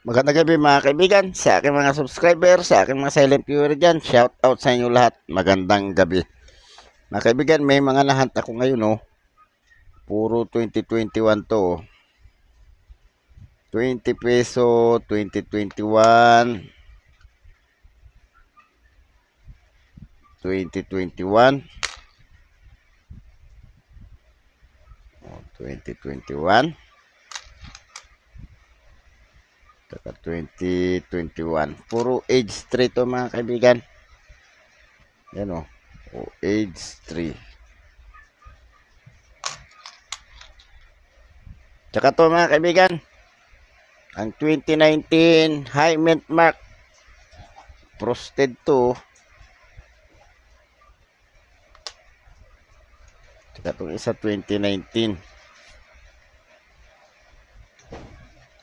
Magandang gabi mga kaibigan, sa aking mga subscriber, sa aking mga silent viewer dyan, shout out sa inyo lahat. Magandang gabi. Mga kaibigan, may mga nahunt ako ngayon, oh. Puro 2021 to, oh. 20 peso, 2021, 2021, 2021, saka 2021. Puro age 3 to mga kaibigan. Yan, oh. Age 3. Tsaka to mga kaibigan, ang 2019 high mint mark frosted to. Tsaka itong isa 2019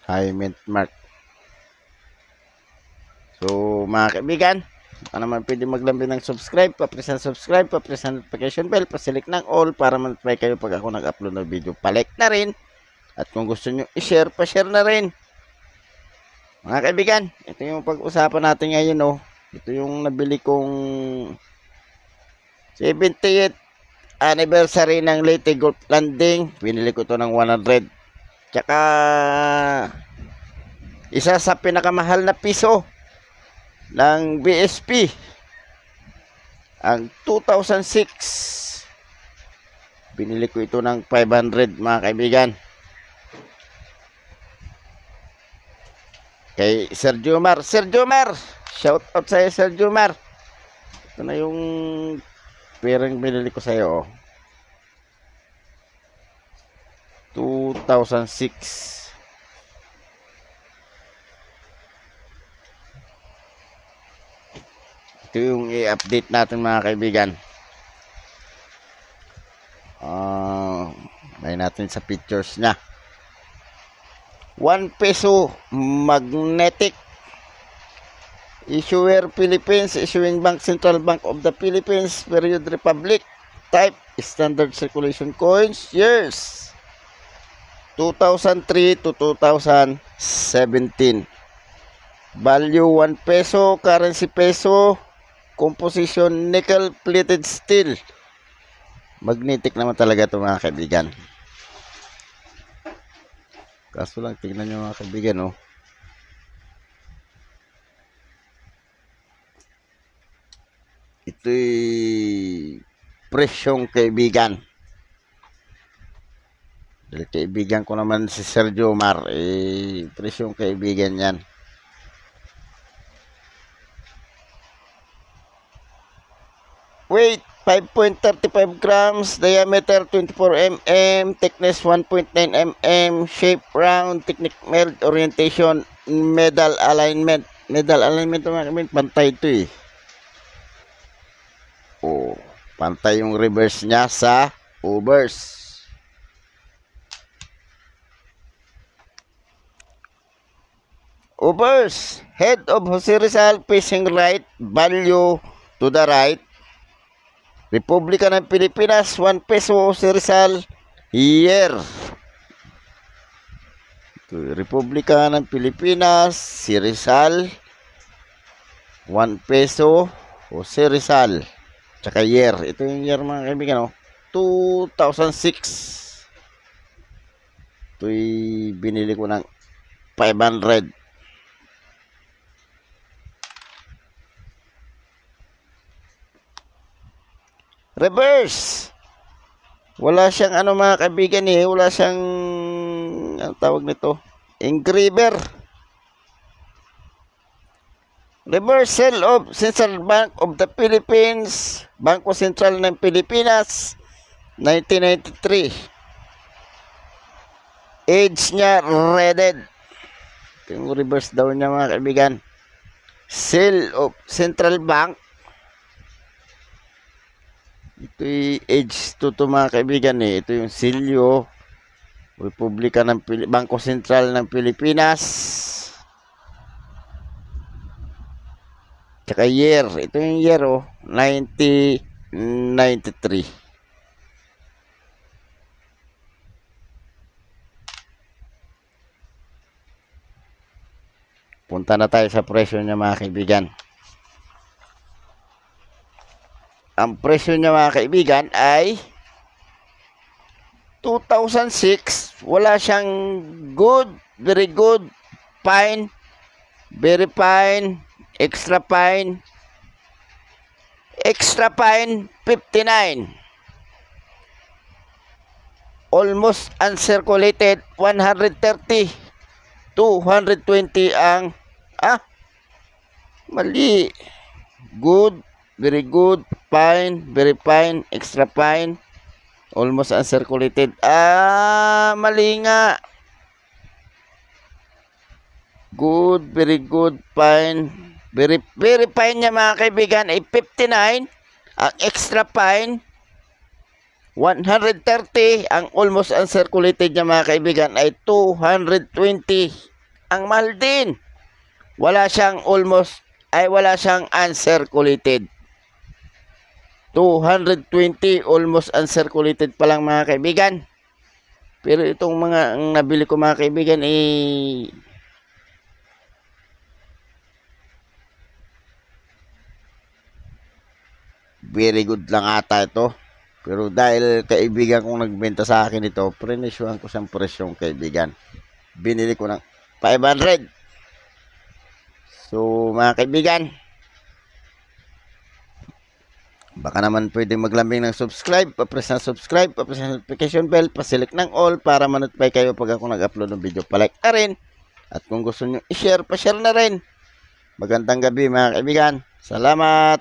high mint mark. So mga kaibigan, baka naman pwede maglambi ng subscribe, pa-press ang notification bell, pa-select ng all para ma-notify kayo pag ako nag-upload ng video. Pa-like na rin. At kung gusto nyo i-share, pa-share na rin. Mga kaibigan, ito yung pag-usapan natin ngayon, oh. Ito yung nabili kong 70th anniversary ng Leyte Golf Landing. Pinili ko to ng 100. Tsaka isa sa pinakamahal na piso ng BSP, ang 2006. Binili ko ito ng 500 mga kaibigan. Kay Sir Jomar. Sir Jomar, shout out sa'yo Sir Jomar. Ito na yung perang binili ko sa'yo, oh. 2006. Ito yung i-update natin mga kaibigan. May natin sa pictures niya. 1 peso magnetic. Issuer Philippines, issuing bank Central Bank of the Philippines, period Republic, type standard circulation coins, years 2003 to 2017. Value 1 peso, currency peso, composition nickel plated steel. Magnetic naman talaga ito mga kaibigan. Kaso lang, tingnan nyo mga kaibigan, oh. Ito'y presyong kaibigan. Dahil kaibigan ko naman si Sir Jomar, presyong kaibigan yan. Weight 5.35 grams, diameter 24 mm, thickness 1.9 mm, shape round, technique meld, orientation, medal alignment. Medal alignment naman, pantay ito eh. Oh, pantay yung reverse niya sa overs. Overs, head of Jose Rizal facing right, value to the right. Republika ng Pilipinas, 1 peso Jose Rizal, year. Republika ng Pilipinas, si Rizal, 1 peso Jose Rizal, tsaka year. Ito yung year mga kaibigan, oh. 2006. Ito'y binili ko ng 500. Reverse. Wala siyang ano mga kaibigan eh. Wala siyang, ang tawag nito, engraver. Reversal of Central Bank of the Philippines, Bangko Sentral ng Pilipinas, 1993. Age niya redded. Ito yung reverse daw niya mga kaibigan. Seal of Central Bank. Ito'y age 2 to mga kaibigan eh. Ito yung silyo. Republika ng Bangko Sentral ng Pilipinas. Tsaka year. Ito yung year, oh. 1993. Punta na tayo sa presyo niya mga kaibigan. Ang presyo niya mga kaibigan ay 2006. Wala siyang good, very good, fine, very fine, extra fine, 59. Almost uncirculated 130. 220 ang mali. Good, very good, fine, very fine, extra fine, almost uncirculated. Mali nga. Good, very good, fine, very fine niya mga kaibigan ay 59. Ang extra fine 130. Ang almost uncirculated niya mga kaibigan ay 220. Ang mahal din. Wala siyang uncirculated. 220 almost uncirculated pa lang mga kaibigan. Pero itong mga ang nabili ko mga kaibigan very good lang ata ito. Pero dahil kaibigan kong nagbenta sa akin ito, prenesyuhan ko siyang presyong kaibigan. Binili ko ng 500. So mga kaibigan, baka naman pwede maglambing ng subscribe, pa-press ng subscribe, pa-press ng notification bell, pa-select ng all para ma-notify kayo pag ako nag-upload ng video. Pa-like na rin. At kung gusto nyo i-share, pa-share na rin. Magandang gabi mga kaibigan. Salamat.